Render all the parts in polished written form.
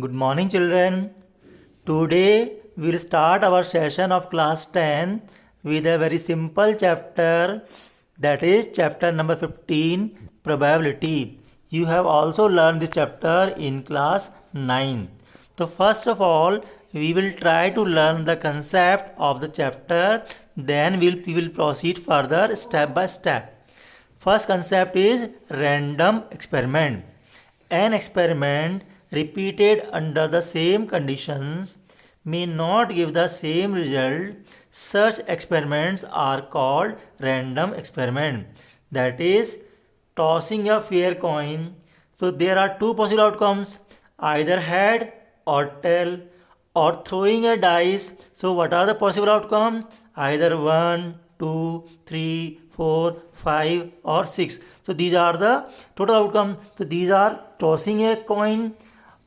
Good morning, children. Today we'll start our session of class 10 with a very simple chapter, that is chapter number 15, probability. You have also learned this chapter in class 9. So first of all, we will try to learn the concept of the chapter, then we will proceed further step by step. First concept is random experiment. An experiment repeated under the same conditions may not give the same result. Such experiments are called random experiment. That is, tossing a fair coin. So there are two possible outcomes, either head or tail, or throwing a dice. So what are the possible outcomes? Either 1, 2, 3, 4, 5 or 6. So these are the total outcomes. So these are tossing a coin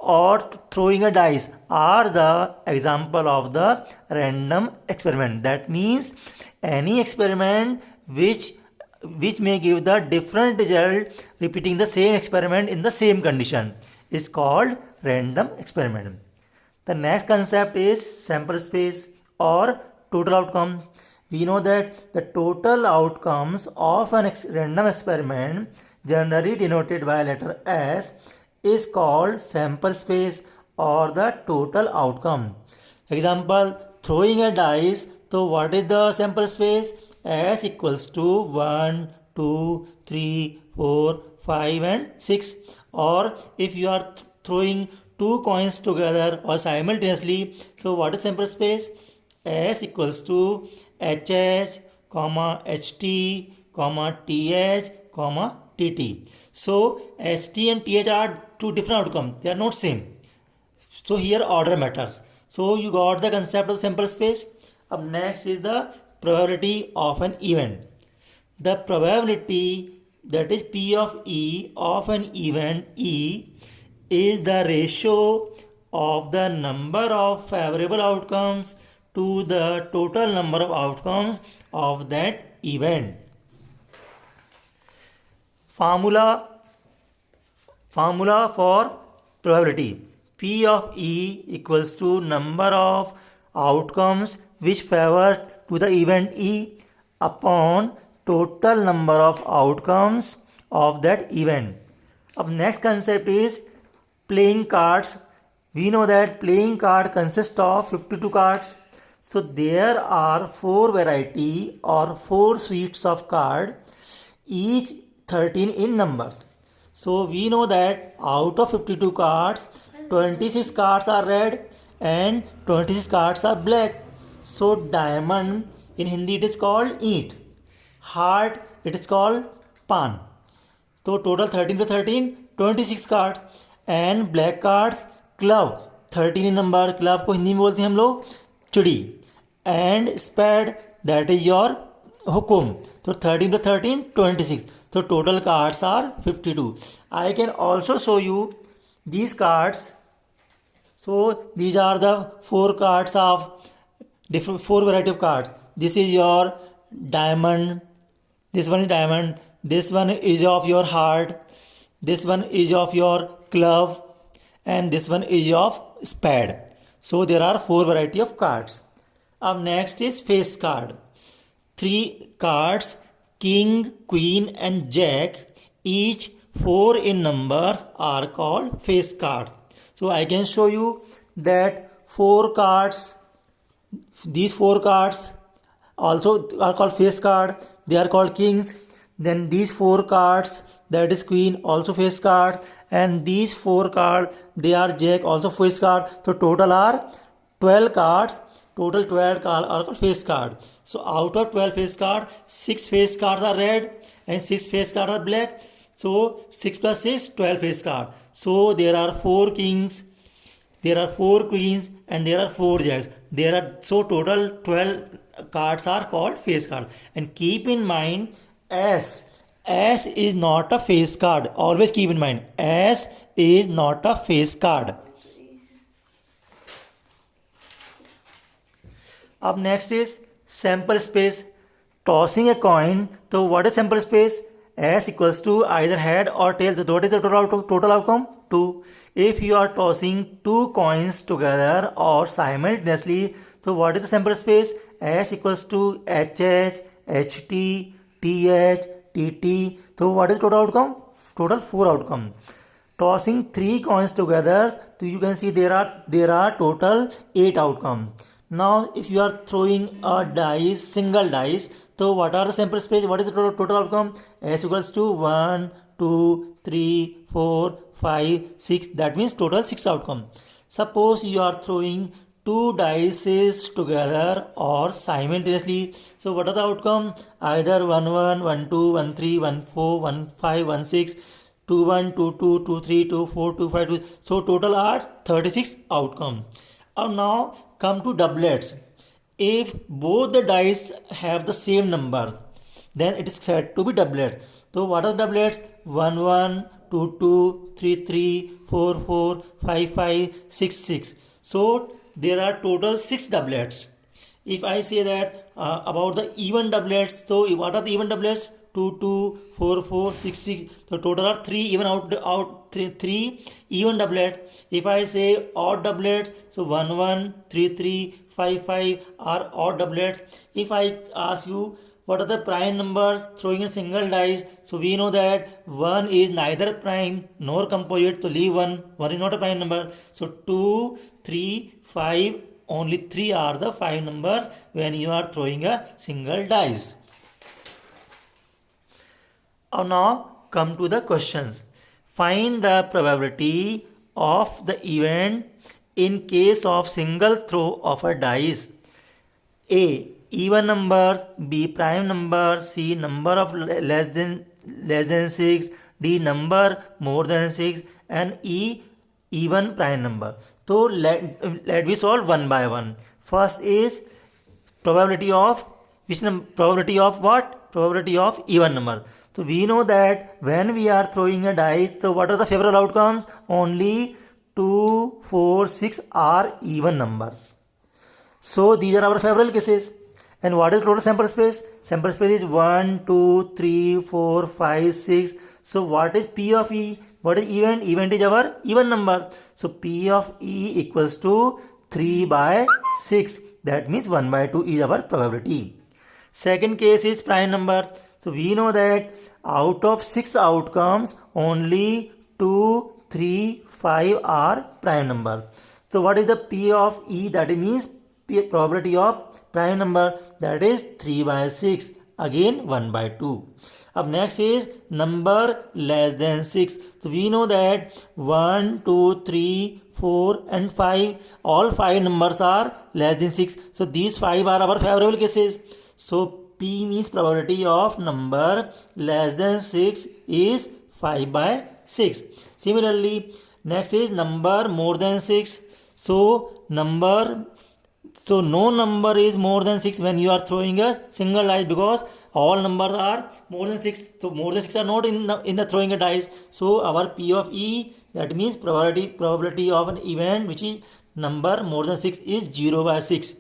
or throwing a dice are the example of the random experiment. That means any experiment which may give the different result repeating the same experiment in the same condition is called random experiment. The next concept is sample space or total outcome. We know that the total outcomes of an random experiment, generally denoted by letter S, is called sample space or the total outcome. Example, throwing a dice. So what is the sample space? S equals to 1, 2, 3, 4, 5 and 6. Or if you are throwing two coins together or simultaneously, so what is sample space? S equals to HH, HT, TH, TT. So HT and TH are two different outcomes. They are not same. So here order matters. So you got the concept of sample space. Up next is the probability of an event. The probability, that is P of E, of an event E is the ratio of the number of favorable outcomes to the total number of outcomes of that event. Formula for probability: P of E equals to number of outcomes which favor to the event E upon total number of outcomes of that event. अब next concept is playing cards. We know that playing card consists of 52 cards. So there are 4 variety or 4 suites of card, each 13 in numbers. So we know that out of 52 cards, 26 cards are red and 26 cards are black. So diamond in Hindi it is called eat. Heart it is called pan. So total 13 to 13, 26 cards. And black cards club, 13 in number. club को हिंदी में बोलते हैं हम लोग चिड़ी. And spade, that is your Hukum. So 13 to 13, 26. So total cards are 52. I can also show you these cards. So these are the 4 cards of different 4 variety of cards. This is your diamond. This one is diamond. This one is of your heart. This one is of your club. And this one is of spade. So there are 4 variety of cards. Up next is face card. 3 cards, king, queen and jack, each 4 in numbers, are called face cards. So I can show you that 4 cards, these 4 cards also are called face card. They are called kings. Then these 4 cards, that is queen, also face card. And these 4 cards, they are jack, also face card. So total are 12 cards. Total 12 cards are called face card. So out of 12 face cards, 6 face cards are red and 6 face cards are black. So 6 plus 6, 12 face cards. So there are 4 kings, there are 4 queens and there are 4 jacks. So total 12 cards are called face cards. And keep in mind, S is not a face card. Always keep in mind, S is not a face card. Up next is sample space. Tossing a coin. So what is sample space? S equals to either head or tail. So what is the total outcome? 2. If you are tossing two coins together or simultaneously, so what is the sample space? S equals to HH, HT, TH, TT. So what is total outcome? Total 4 outcome. Tossing three coins together, so you can see there are total 8 outcome. Now if you are throwing a dice, single dice, so what are the sample space? What is the total outcome? S equals to 1, 2, 3, 4, 5, 6. That means total 6 outcome. Suppose you are throwing two dices together or simultaneously. So what are the outcome? Either 1 1, 1 2, 1 3, 1 4, 1 5, 1 6, 2 1, 2 2, 2 3, 2 4, 2 5, 2. So total are 36 outcome. And now come to doublets. If both the dice have the same numbers, then it is said to be doublet. So what are doublets? 1 1, 2 2, 3 3, 4 4, 5 5, 6 6. So there are total 6 doublets. If I say that about the even doublets, so what are the even doublets? 2 2, 4 4, 6 6. So total are 3 even out 3 even doublets. If I say odd doublets, so 1 1, 3 3, 5 5 are odd doublets. If I ask you what are the prime numbers throwing a single dice, so we know that 1 is neither prime nor composite, so leave 1. 1 is not a prime number. So 2, 3, 5, only 3 are the 5 numbers when you are throwing a single dice. Now come to the questions. Find the probability of the event in case of single throw of a dice. A. Even numbers. B. Prime number. C. Number of less than 6. D. Number more than 6. And E. Even prime number. So let we solve one by one. First is probability of probability of what? Probability of even number. So we know that when we are throwing a dice, so what are the favorable outcomes? Only 2, 4, 6 are even numbers. So these are our favorable cases. And what is total sample space? Sample space is 1, 2, 3, 4, 5, 6. So what is P of E? What is event? Event is our even number. So P of E equals to 3 by 6. That means 1 by 2 is our probability. Second case is prime number. So we know that out of 6 outcomes, only 2, 3, 5 are prime number. So what is the P of E? That means probability of prime number, that is 3 by 6. Again 1 by 2. Up next is number less than 6. So we know that 1, 2, 3, 4 and 5, all 5 numbers are less than 6. So these 5 are our favorable cases. So P means probability of number less than 6 is 5 by 6. Similarly, next is number more than 6. So no number is more than 6 when you are throwing a single dice, because all numbers are more than 6. So more than 6 are not in the throwing a dice. So our P of E, that means probability of an event which is number more than 6 is 0 by 6.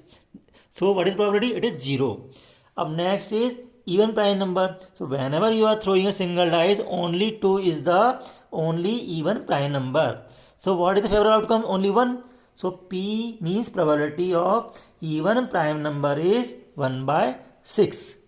So what is probability? It is 0. Up next is even prime number. So whenever you are throwing a single dice, only 2 is the only even prime number. So what is the favorable outcome? Only 1. So P means probability of even prime number is 1 by 6.